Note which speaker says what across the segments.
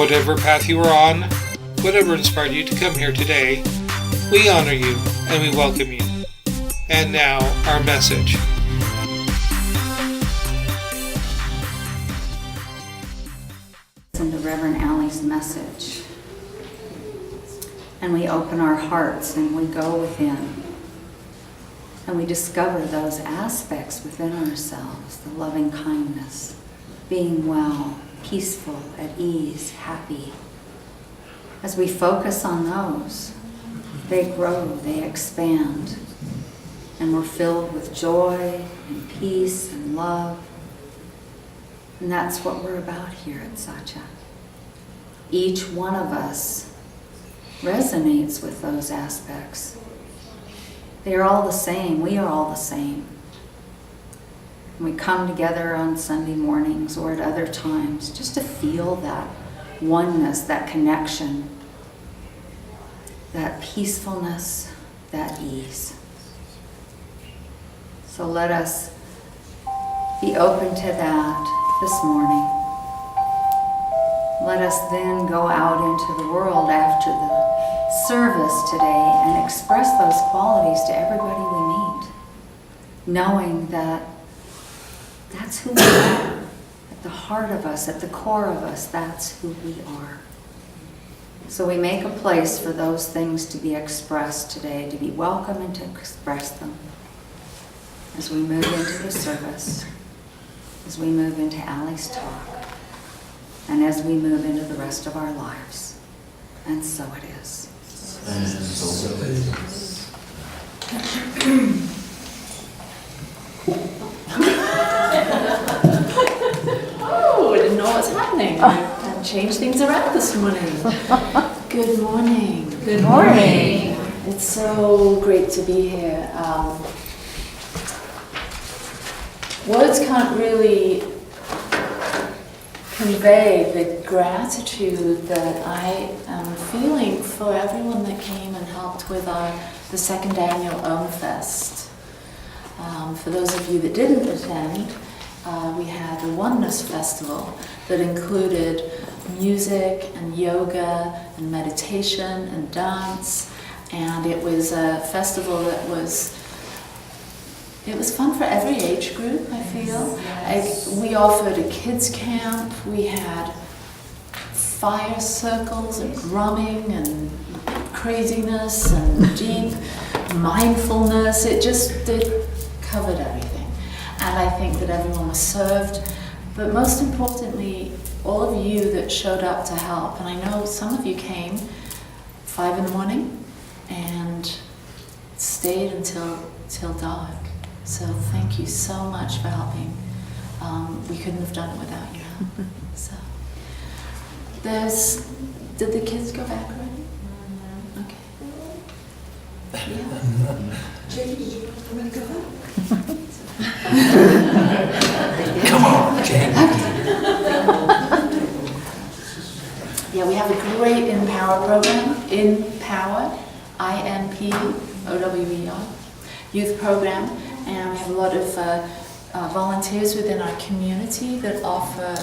Speaker 1: whatever path you are on, whatever inspired you to come here today, we honor you and we welcome you. And now, our message.
Speaker 2: Listen to Reverend Allie's message. And we open our hearts and we go within. And we discover those aspects within ourselves, the loving kindness, being well, peaceful, at ease, happy. As we focus on those, they grow, they expand, and we're filled with joy and peace and love. And that's what we're about here at Satya. Each one of us resonates with those aspects. They are all the same. We are all the same. And we come together on Sunday mornings or at other times just to feel that oneness, that connection, that peacefulness, that ease. So let us be open to that this morning. Let us then go out into the world after the service today and express those qualities to everybody we meet, knowing that that's who we are. At the heart of us, at the core of us, that's who we are. So we make a place for those things to be expressed today, to be welcome and to express them as we move into the service, as we move into Allie's talk, and as we move into the rest of our lives. And so it is.
Speaker 3: And so it is.
Speaker 4: Oh, I didn't know what was happening. I changed things around this morning. Good morning.
Speaker 2: Good morning.
Speaker 4: It's so great to be here. Words can't really convey the gratitude that I am feeling for everyone that came and helped with the second annual Om Fest. For those of you that didn't attend, we had a Oneness Festival that included music and yoga and meditation and dance, and it was a festival that was fun for every age group, I feel. We offered a kids camp, we had fire circles and drumming and craziness and deep mindfulness. It covered everything. And I think that everyone was served. But most importantly, all of you that showed up to help, and I know some of you came 5 a.m. and stayed until dark. So thank you so much for helping. We couldn't have done it without your help. So did the kids go back already? Okay. Yeah.
Speaker 5: Jake, did you want to go back?
Speaker 3: Come on, Jake.
Speaker 4: Yeah, we have a great Empower program. Empower, INPOWER, youth program. And we have a lot of volunteers within our community that offer,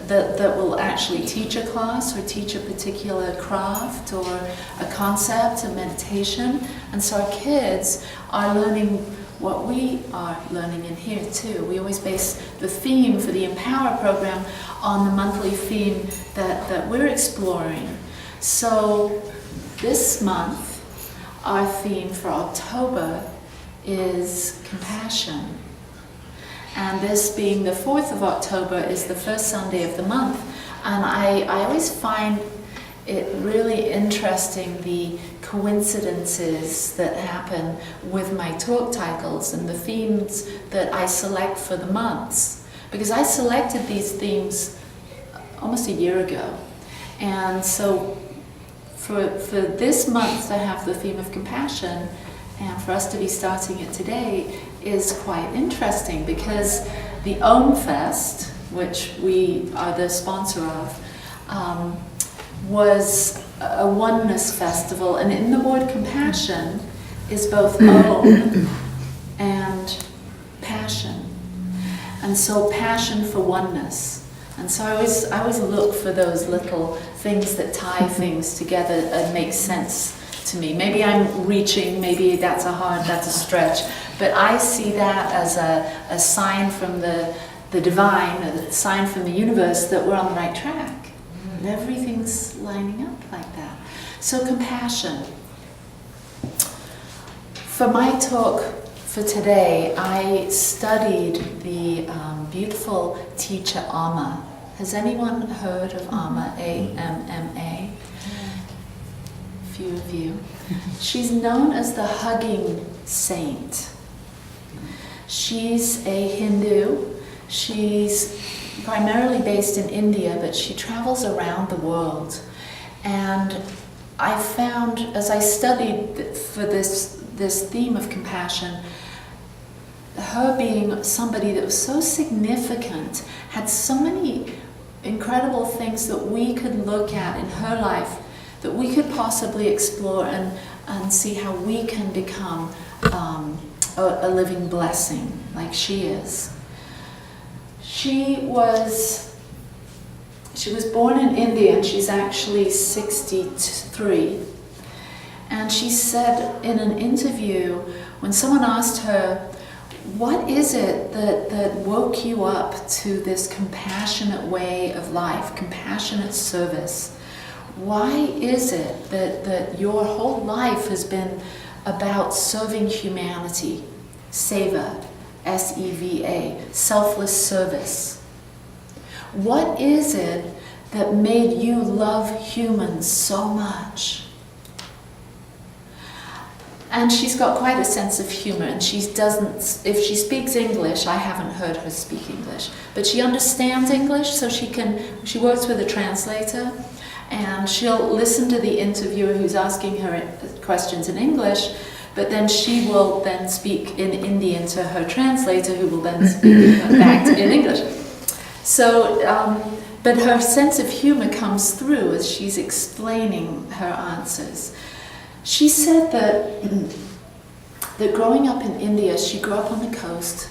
Speaker 4: that will actually teach a class or teach a particular craft or a concept, a meditation. And so our kids are learning what we are learning in here too. We always base the theme for the Empower program on the monthly theme that we're exploring. So this month, our theme for October is compassion. And this being the 4th of October is the first Sunday of the month. And I always find it really interesting, the coincidences that happen with my talk titles and the themes that I select for the months. Because I selected these themes almost a year ago. And so for this month to have the theme of compassion, and for us to be starting it today, is quite interesting because the Om Fest, which we are the sponsor of, was a oneness festival, and in the word compassion is both Om and passion. And so passion for oneness, And so I always look for those little things that tie things together and make sense to me. Maybe I'm reaching, maybe that's a stretch, but I see that as a sign from the divine, a sign from the universe that we're on the right track. And everything's lining up like that. So compassion. For my talk for today, I studied the beautiful teacher Amma. Has anyone heard of Amma? A-M-M-A? A few of you. She's known as the hugging saint. She's a Hindu. She's primarily based in India, but she travels around the world. And I found, as I studied for this theme of compassion, her being somebody that was so significant, had so many incredible things that we could look at in her life, that we could possibly explore and see how we can become a living blessing like she is. She was born in India, and she's actually 63. And she said in an interview, when someone asked her, what is it that woke you up to this compassionate way of life, compassionate service? Why is it that your whole life has been about serving humanity? Seva, S-E-V-A, selfless service. What is it that made you love humans so much? And she's got quite a sense of humor, and if she speaks English, I haven't heard her speak English, but she understands English, so she works with a translator, and she'll listen to the interviewer who's asking her questions in English, but then she will then speak in Indian to her translator, who will then speak back in English. So, but her sense of humor comes through as she's explaining her answers. She said that growing up in India, she grew up on the coast,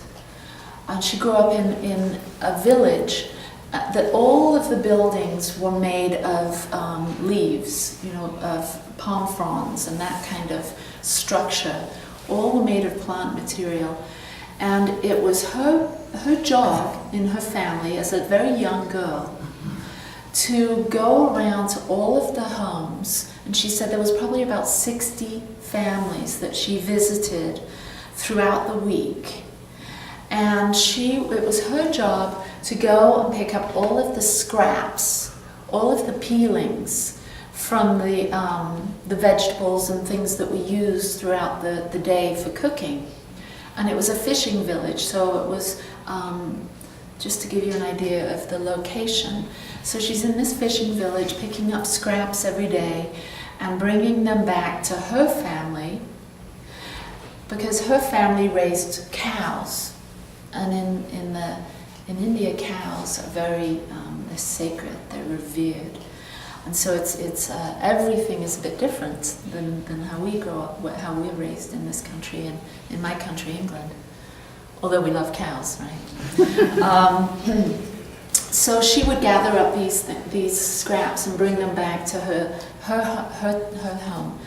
Speaker 4: and she grew up in a village that all of the buildings were made of leaves, of palm fronds and that kind of structure. All were made of plant material. And it was her job in her family as a very young girl to go around to all of the homes, and she said there was probably about 60 families that she visited throughout the week. And it was her job to go and pick up all of the scraps, all of the peelings from the vegetables and things that we use throughout the day for cooking. And it was a fishing village, so it was, just to give you an idea of the location. So she's in this fishing village picking up scraps every day and bringing them back to her family, because her family raised cows. And in India, cows are very they're sacred, they're revered. And so it's everything is a bit different than how we grow up, how we're raised in this country and in my country, England. Although we love cows, right? So she would gather up these scraps and bring them back to her home.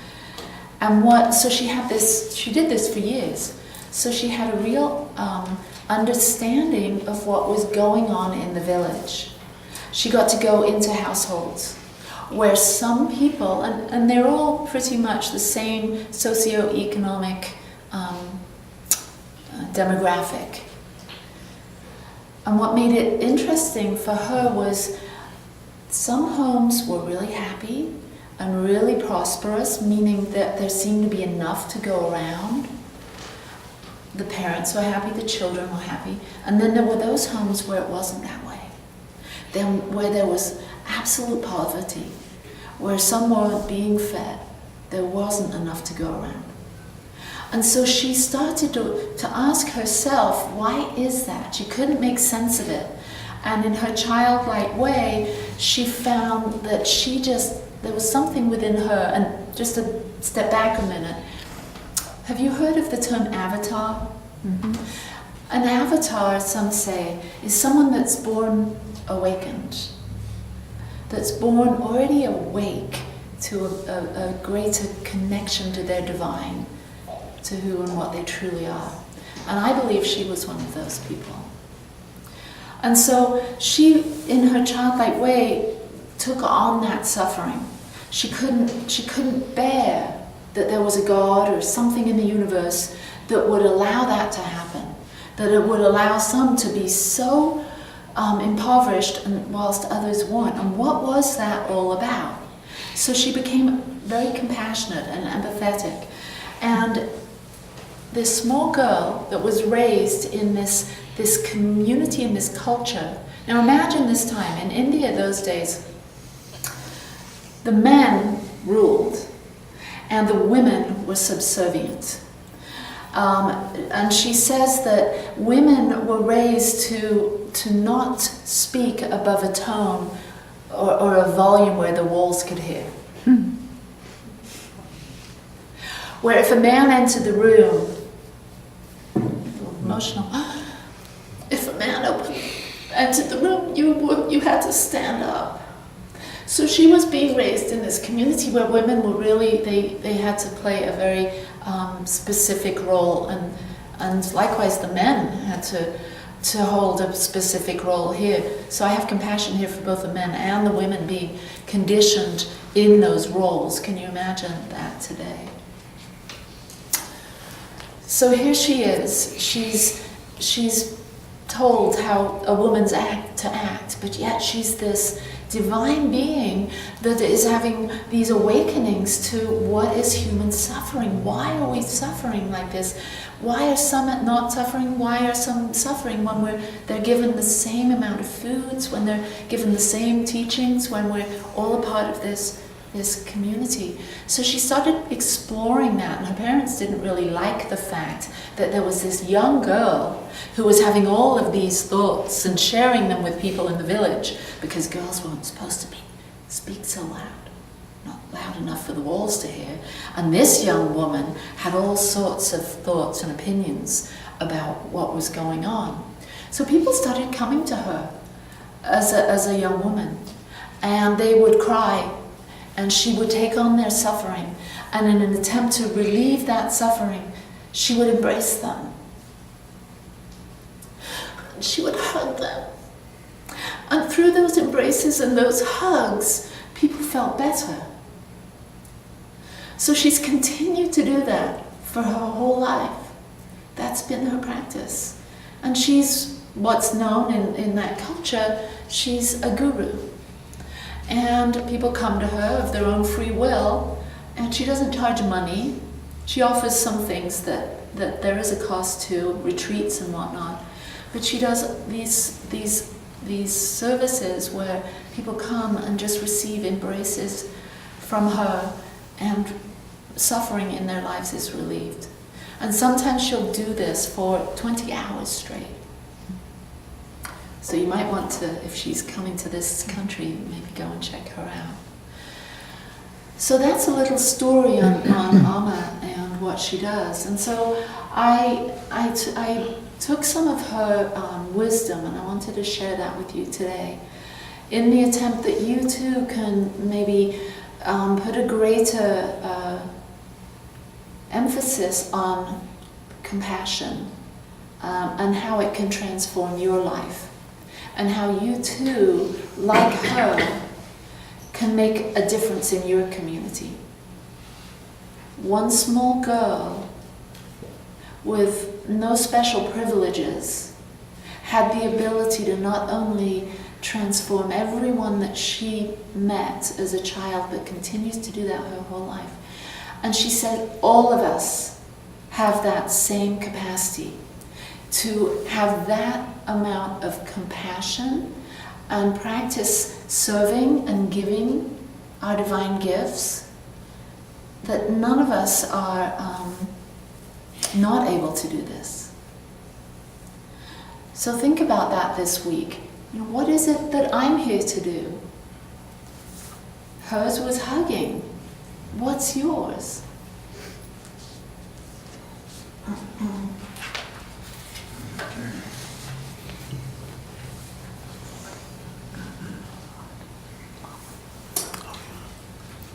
Speaker 4: And so she did this for years. So she had a real understanding of what was going on in the village. She got to go into households where some people, and they're all pretty much the same socioeconomic demographic. And what made it interesting for her was some homes were really happy and really prosperous, meaning that there seemed to be enough to go around. The parents were happy, the children were happy. And then there were those homes where it wasn't that way. Then where there was absolute poverty, where some weren't being fed, there wasn't enough to go around. And so she started to ask herself, why is that? She couldn't make sense of it. And in her childlike way, she found that there was something within her. And just to step back a minute, have you heard of the term avatar? Mm-hmm. An avatar, some say, is someone that's born awakened, that's born already awake to a greater connection to their divine, to who and what they truly are. And I believe she was one of those people. And so she, in her childlike way, took on that suffering. She couldn't bear that there was a God or something in the universe that would allow that to happen, that it would allow some to be so impoverished and whilst others weren't. And what was that all about? So she became very compassionate and empathetic. And this small girl that was raised in this community, in this culture. Now imagine this time, in India those days, the men ruled and the women were subservient. And she says that women were raised to not speak above a tone or a volume where the walls could hear. Where if a man entered the room, a little emotional, if a man entered the room, you had to stand up. So she was being raised in this community where women were really, they had to play a very specific role, and likewise the men had to hold a specific role here. So I have compassion here for both the men and the women being conditioned in those roles. Can you imagine that today? So here she is. She's told how a woman's to act, but yet she's this divine being that is having these awakenings to what is human suffering. Why are we suffering like this? Why are some not suffering? Why are some suffering when they're given the same amount of foods, when they're given the same teachings, when we're all a part of this community? So she started exploring that, and her parents didn't really like the fact that there was this young girl who was having all of these thoughts and sharing them with people in the village, because girls weren't supposed to speak so loud, not loud enough for the walls to hear. And this young woman had all sorts of thoughts and opinions about what was going on. So people started coming to her as a young woman, and they would cry, and she would take on their suffering, and in an attempt to relieve that suffering, she would embrace them. She would hug them. And through those embraces and those hugs, people felt better. So she's continued to do that for her whole life. That's been her practice. And she's what's known in that culture, she's a guru. And people come to her of their own free will, and she doesn't charge money. She offers some things that there is a cost to, retreats and whatnot. But she does these services where people come and just receive embraces from her, and suffering in their lives is relieved. And sometimes she'll do this for 20 hours straight. So you might want to, if she's coming to this country, maybe go and check her out. So that's a little story on Amma and what she does. And so I took some of her wisdom, and I wanted to share that with you today, in the attempt that you too can maybe put a greater emphasis on compassion and how it can transform your life, and how you too, like her, can make a difference in your community. One small girl with no special privileges had the ability to not only transform everyone that she met as a child, but continues to do that her whole life. And she said all of us have that same capacity to have that amount of compassion and practice serving and giving our divine gifts, that none of us are not able to do this. So think about that this week. What is it that I'm here to do? Hers was hugging. What's yours?
Speaker 3: Okay.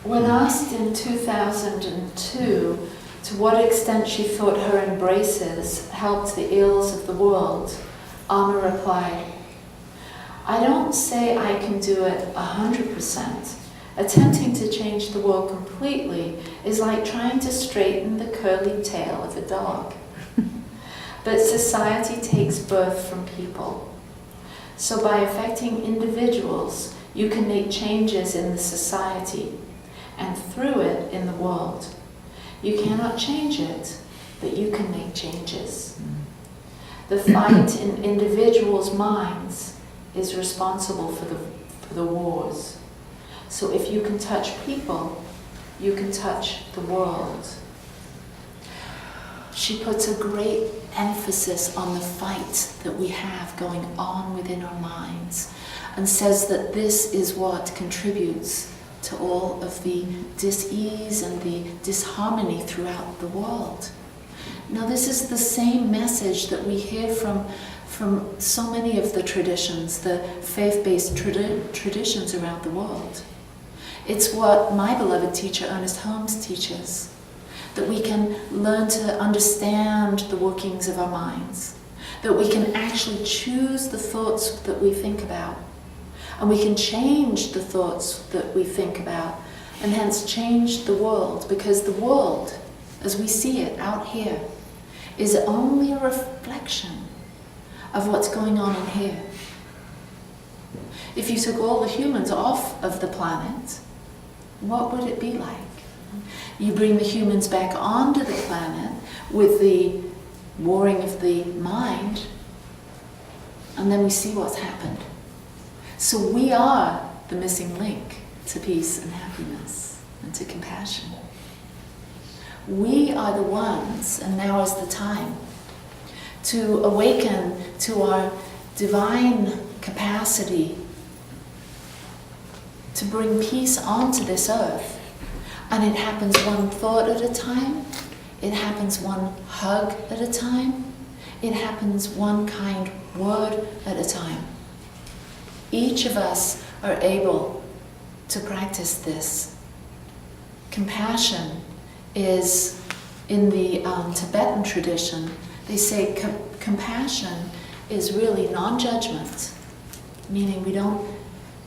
Speaker 4: When asked in 2002 to what extent she thought her embraces helped the ills of the world, Amma replied, "I don't say I can do it 100%. Attempting to change the world completely is like trying to straighten the curly tail of a dog. But society takes birth from people. So by affecting individuals, you can make changes in the society, and through it in the world. You cannot change it, but you can make changes. The fight in individuals' minds is responsible for the wars. So if you can touch people, you can touch the world." She puts a great emphasis on the fight that we have going on within our minds, and says that this is what contributes to all of the dis-ease and the disharmony throughout the world. Now, this is the same message that we hear from so many of the traditions, the faith-based traditions around the world. It's what my beloved teacher Ernest Holmes teaches, that we can learn to understand the workings of our minds, that we can actually choose the thoughts that we think about, and we can change the thoughts that we think about, and hence change the world, because the world, as we see it out here, is only a reflection of what's going on in here. If you took all the humans off of the planet, what would it be like? You bring the humans back onto the planet with the warring of the mind, and then we see what's happened. So we are the missing link to peace and happiness and to compassion. We are the ones, and now is the time, to awaken to our divine capacity to bring peace onto this earth. And it happens one thought at a time. It happens one hug at a time. It happens one kind word at a time. Each of us are able to practice this. Compassion is, in the Tibetan tradition, they say compassion is really non-judgment, meaning we don't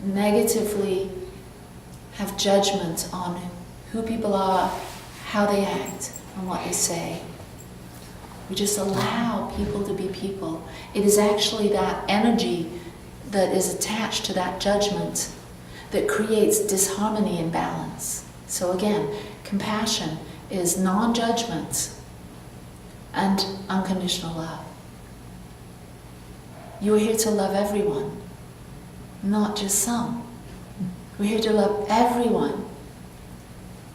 Speaker 4: negatively have judgment on who people are, how they act, and what they say. We just allow people to be people. It is actually that energy that is attached to that judgment that creates disharmony and imbalance. So again, compassion is non-judgment and unconditional love. You are here to love everyone, not just some. We're here to love everyone.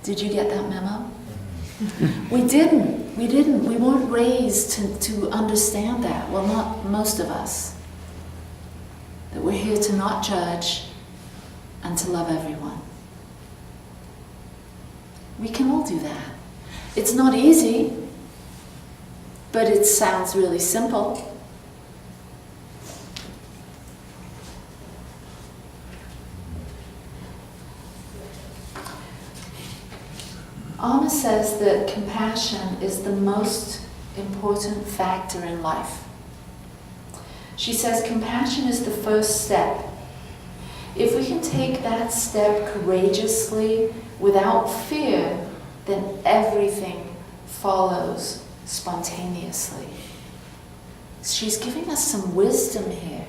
Speaker 4: Did you get that memo? We didn't. We weren't raised to understand that. Well, not most of us. That we're here to not judge and to love everyone. We can all do that. It's not easy, but it sounds really simple. Amma says that compassion is the most important factor in life. She says compassion is the first step. If we can take that step courageously, without fear, then everything follows spontaneously. She's giving us some wisdom here.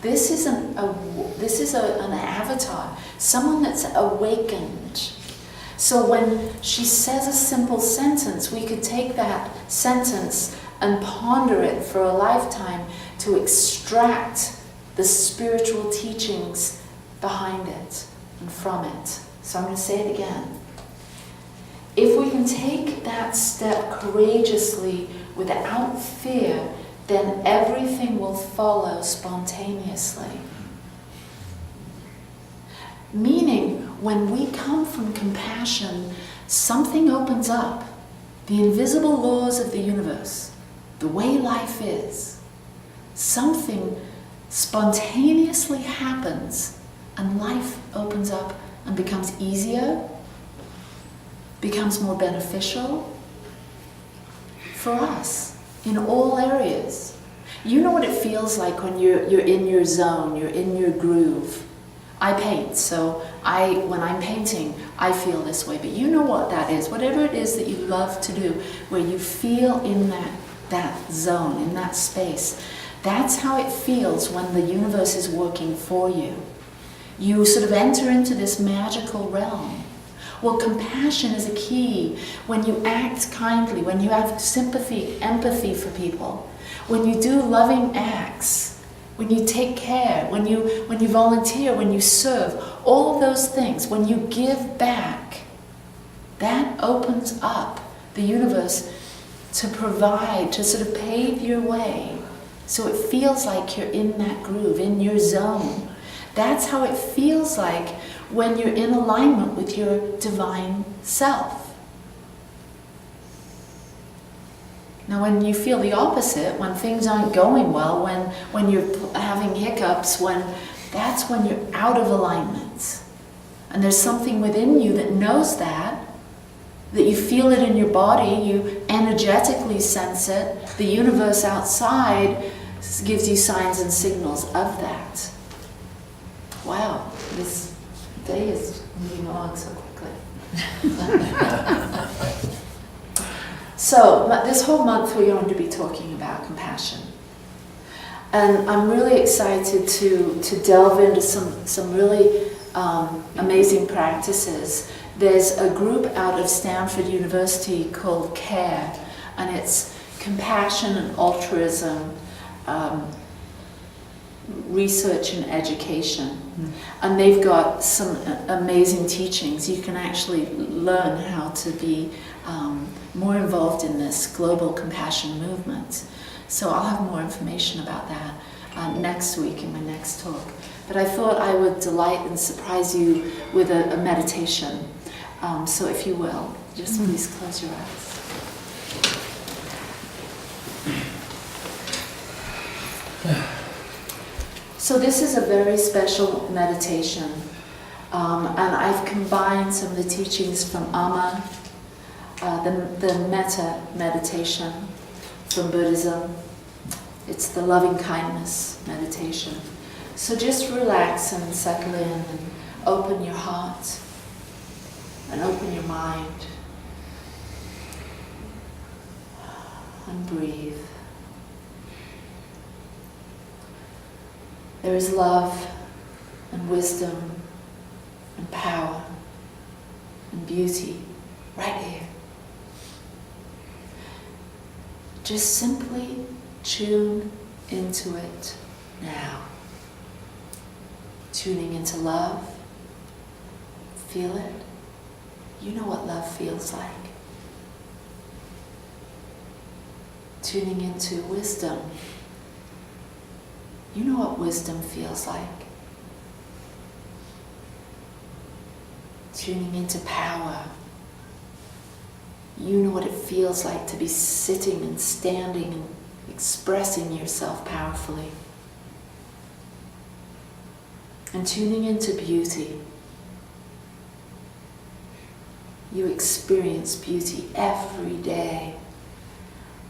Speaker 4: This is an avatar, someone that's awakened. So when she says a simple sentence, we could take that sentence and ponder it for a lifetime to extract the spiritual teachings behind it and from it. So I'm going to say it again. If we can take that step courageously without fear, then everything will follow spontaneously. Meaning, when we come from compassion, something opens up. The invisible laws of the universe, the way life is, something spontaneously happens and life opens up and becomes easier becomes more beneficial for us in all areas. You know what it feels like when you're in your zone, you're in your groove. I paint, so when I'm painting, I feel this way. But you know what that is. Whatever it is that you love to do, where you feel in that zone, in that space, that's how it feels when the universe is working for you. You sort of enter into this magical realm. Well, compassion is a key. When you act kindly, when you have sympathy, empathy for people, when you do loving acts, when you take care, when you volunteer, when you serve, all of those things, when you give back, that opens up the universe to provide, to sort of pave your way. So it feels like you're in that groove, in your zone. That's how it feels like when you're in alignment with your divine self. Now when you feel the opposite, when things aren't going well, when you're having hiccups, that's when you're out of alignment. And there's something within you that knows that you feel it in your body, you energetically sense it, the universe outside gives you signs and signals of that. Wow, this day is moving along so quickly. So this whole month we're going to be talking about compassion. And I'm really excited to delve into some really amazing practices. There's a group out of Stanford University called CARE, and it's Compassion and Altruism Research and Education. And they've got some amazing teachings. You can actually learn how to be more involved in this global compassion movement. So I'll have more information about that next week in my next talk. But I thought I would delight and surprise you with a meditation. So if you will, just please close your eyes. So this is a very special meditation. And I've combined some of the teachings from Amma, the metta meditation from Buddhism. It's the loving kindness meditation. So just relax and settle in and open your heart and open your mind and breathe. There is love and wisdom and power and beauty right here. Just simply tune into it now. Tuning into love. Feel it. You know what love feels like. Tuning into wisdom. You know what wisdom feels like. Tuning into power. You know what it feels like to be sitting and standing and expressing yourself powerfully. And tuning into beauty. You experience beauty every day.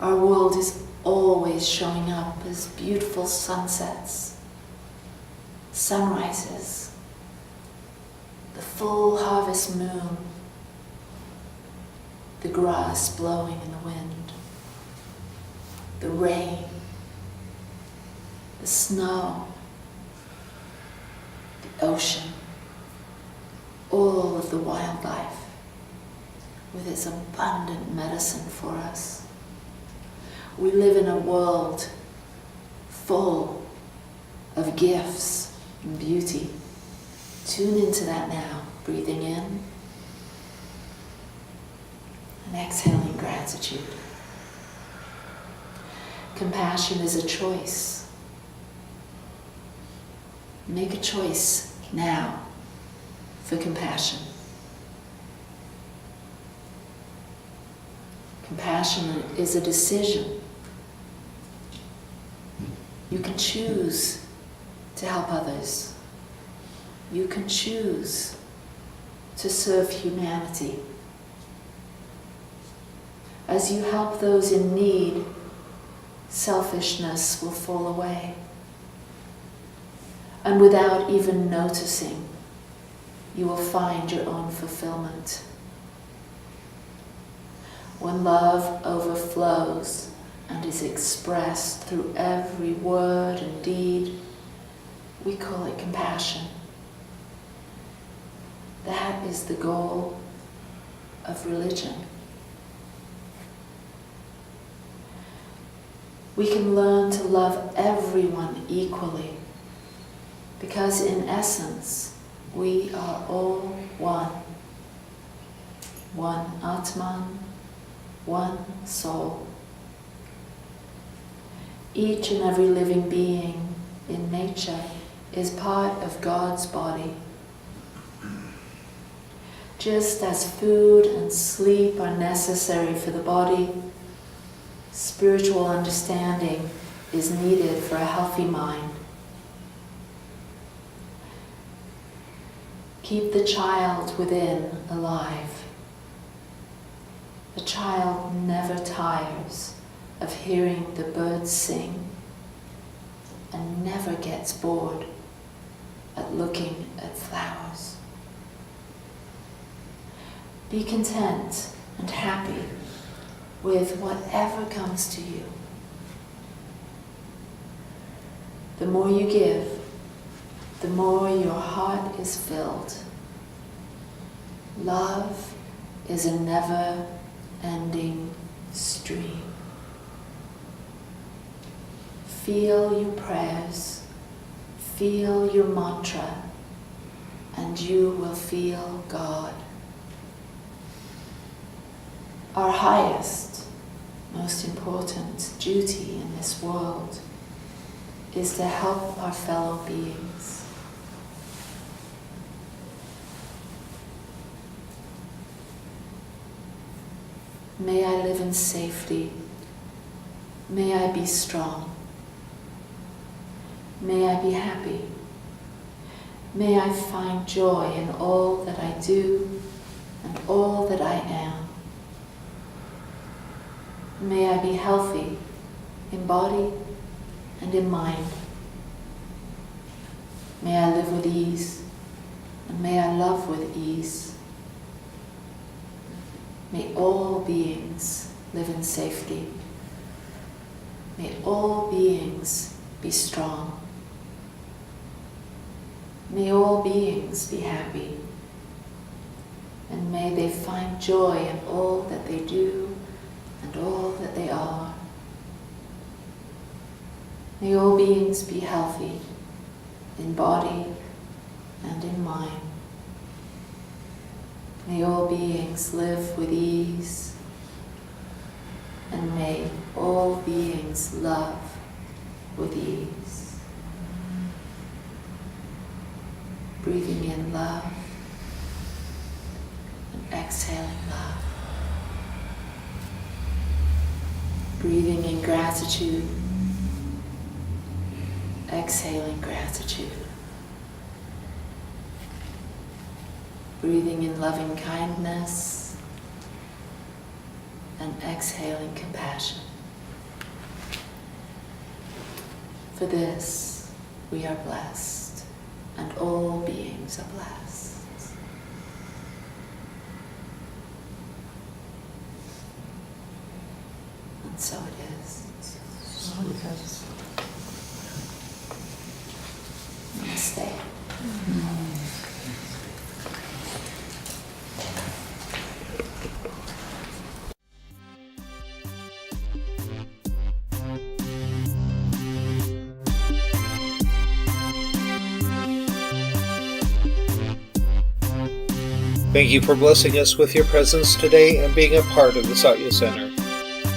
Speaker 4: Our world is always showing up as beautiful sunsets, sunrises, the full harvest moon, the grass blowing in the wind, the rain, the snow, the ocean, all of the wildlife with its abundant medicine for us. We live in a world full of gifts and beauty. Tune into that now, breathing in and exhaling gratitude. Compassion is a choice. Make a choice now for compassion. Compassion is a decision. You can choose to help others. You can choose to serve humanity. As you help those in need, selfishness will fall away. And without even noticing, you will find your own fulfillment. When love overflows and is expressed through every word and deed, we call it compassion. That is the goal of religion. We can learn to love everyone equally, because in essence, we are all one. One Atman, one soul. Each and every living being in nature is part of God's body. Just as food and sleep are necessary for the body, spiritual understanding is needed for a healthy mind. Keep the child within alive. The child never tires of hearing the birds sing and never gets bored at looking at flowers. Be content and happy with whatever comes to you. The more you give, the more your heart is filled. Love is a never-ending stream. Feel your prayers, feel your mantra, and you will feel God. Our highest, most important duty in this world is to help our fellow beings. May I live in safety. May I be strong. May I be happy. May I find joy in all that I do and all that I am. May I be healthy in body and in mind. May I live with ease, and may I love with ease. May all beings live in safety. May all beings be strong. May all beings be happy. And may they find joy in all that they do and all that they are. May all beings be healthy in body and in mind. May all beings live with ease, and may all beings love with ease. Breathing in love and exhaling love. Breathing in gratitude, exhaling gratitude. Breathing in loving kindness and exhaling compassion. For this, we are blessed, and all beings are blessed. And so it is. Namaste.
Speaker 1: Thank you for blessing us with your presence today and being a part of the Satya Center.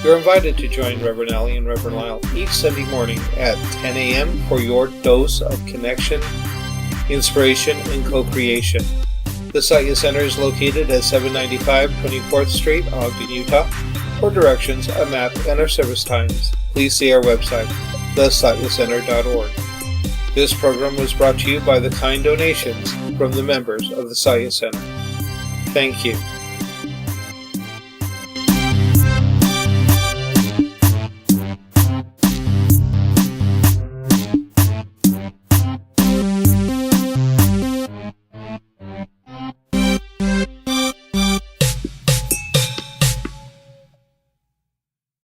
Speaker 1: You're invited to join Reverend Ali and Reverend Lyle each Sunday morning at 10 a.m. for your dose of connection, inspiration, and co-creation. The Satya Center is located at 795 24th Street, Ogden, Utah. For directions, a map, and our service times, please see our website, thesatyacenter.org. This program was brought to you by the kind donations from the members of the Satya Center. Thank you.